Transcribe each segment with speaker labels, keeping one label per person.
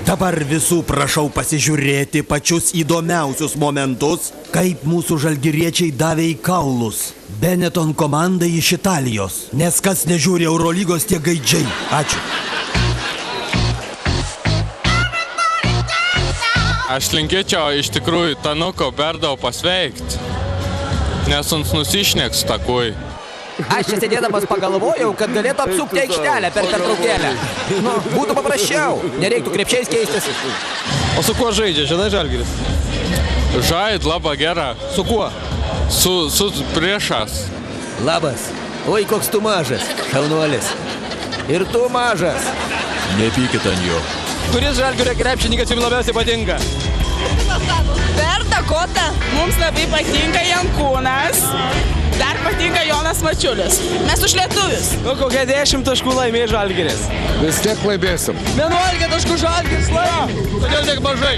Speaker 1: Dabar visų prašau pasižiūrėti pačius įdomiausius momentus, kaip mūsų žalgiriečiai davė į kaulus Benetton komandai iš Italijos. Nes kas nežiūri Eurolygos, tie gaidžiai. Ačiū.
Speaker 2: Aš linkėčiau iš tikrųjų Tanuko Berdau pasveikti, nes uns nusišneks takui.
Speaker 3: Aš čia sėdėdamas pagalvojau, kad galėtų apsukti aikštelę per pertraukėlę. Nu, būtų paprasčiau, nereiktų krepšiais keistis.
Speaker 4: O su kuo žaidžia, žinai, Žalgiris?
Speaker 2: Žaid labai gerą.
Speaker 4: Su kuo?
Speaker 2: Su priešas.
Speaker 3: Labas. Oi, koks tu mažas, šaunuolis. Ir tu mažas.
Speaker 5: Nepykit ant jo.
Speaker 4: Kuris Žalgirio krepšininkas jums labiausiai patinka?
Speaker 6: Berta Kota, mums labai patinka Jankūnas. Dar patinka Jonas Mačiulis. Mes už lietuvius.
Speaker 4: Nu, kokie 10 taškų laimėjo Žalgiris?
Speaker 5: Vis tiek laimėsim.
Speaker 6: 11 taškų Žalgiris laimėjo.
Speaker 4: Kodėl tiek mažai?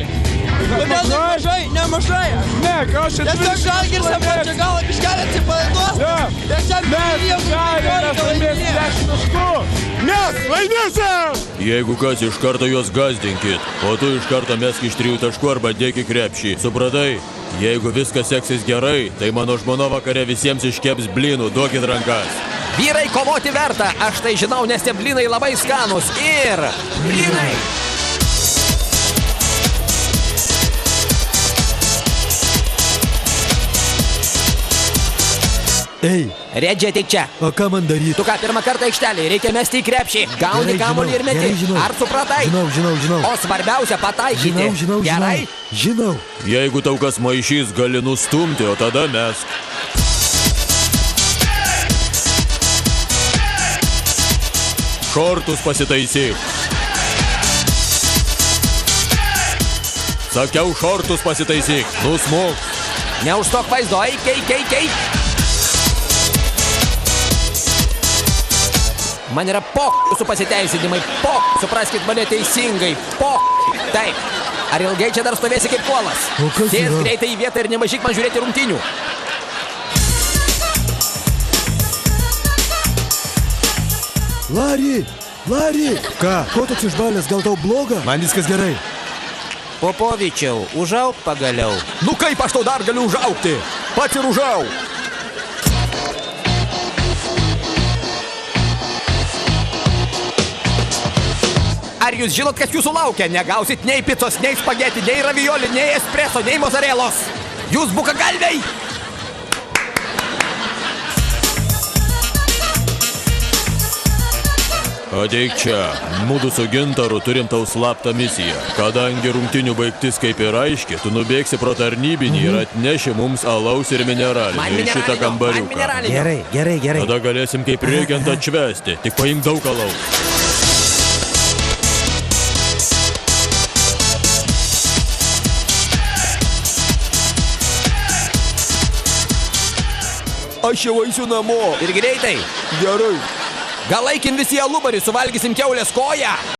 Speaker 6: Kodėl tiek mažai? Nemažai.
Speaker 4: Ne, ką aš čia
Speaker 6: Tiesiog Žalgiris apačia galą biškelį atsipalaiduos. Tiesiog
Speaker 4: Mes laimėsim 10 taškų. Mes laimėsim!
Speaker 5: Jeigu kas, iš karto juos gazdinkit, o tu iš karto mesk iš 3 taškų arba dėk į krepšį. Supratai? Jeigu viskas seksis gerai, tai mano žmona vakare visiems iškeps blynų, duokit rankas.
Speaker 3: Vyrai, kovoti verta, aš tai žinau, nes tie blynai labai skanus. Ir blynai.
Speaker 1: Ei,
Speaker 3: Redži, ateik čia.
Speaker 1: o ką man daryti?
Speaker 3: Tu ką, pirmą kartą aikštelėje, reikia mesti į krepšį. Gauni kamuolį ir meti. Ar supratai?
Speaker 1: Žinau.
Speaker 3: O svarbiausia pataikyti. Gerai?
Speaker 1: Žinau.
Speaker 5: Jeigu tau kas maišys, gali nustumti, o tada mesk. Šortus pasitaisyk. Sakiau, šortus pasitaisyk. Nusmuk.
Speaker 3: Neužstok vaizdo, eik. Man yra jūsų pasiteisinimai, supraskit mane teisingai, Taip, ar ilgai čia dar stovėsi kaip kuolas?
Speaker 1: O kas
Speaker 3: Sės
Speaker 1: yra?
Speaker 3: greitai į vietą ir nemažyk man žiūrėti rungtynių.
Speaker 1: Lari! Ką? Ko toks išbalęs, gal tau bloga? Man viskas gerai.
Speaker 3: Popovičiau, užauk pagaliau.
Speaker 1: Nu kaip aš tau dar galiu užaukti? Pats ir užauk.
Speaker 3: Ar jūs žinot, kas jūsų laukia? Negausit nei picos, nei spageti, nei ravioli, nei espresso, nei mozarelos. Jūs bukagalviai!
Speaker 5: Ateik čia. Mudu su Gintaru turim tau slaptą misiją. Kadangi rungtinių baigtis kaip ir aiški, tu nubėgsi pro tarnybinį ir atneši mums alaus ir mineralinį į šitą kambariuką.
Speaker 1: Gerai.
Speaker 5: Tada galėsim kaip reikiant atšvesti. Tik paimk daug alaus.
Speaker 1: Aš jau eisiu namo.
Speaker 3: Ir greitai.
Speaker 1: Gerai.
Speaker 3: Gal eikim visi į alubarį, suvalgysim kiaulės koją.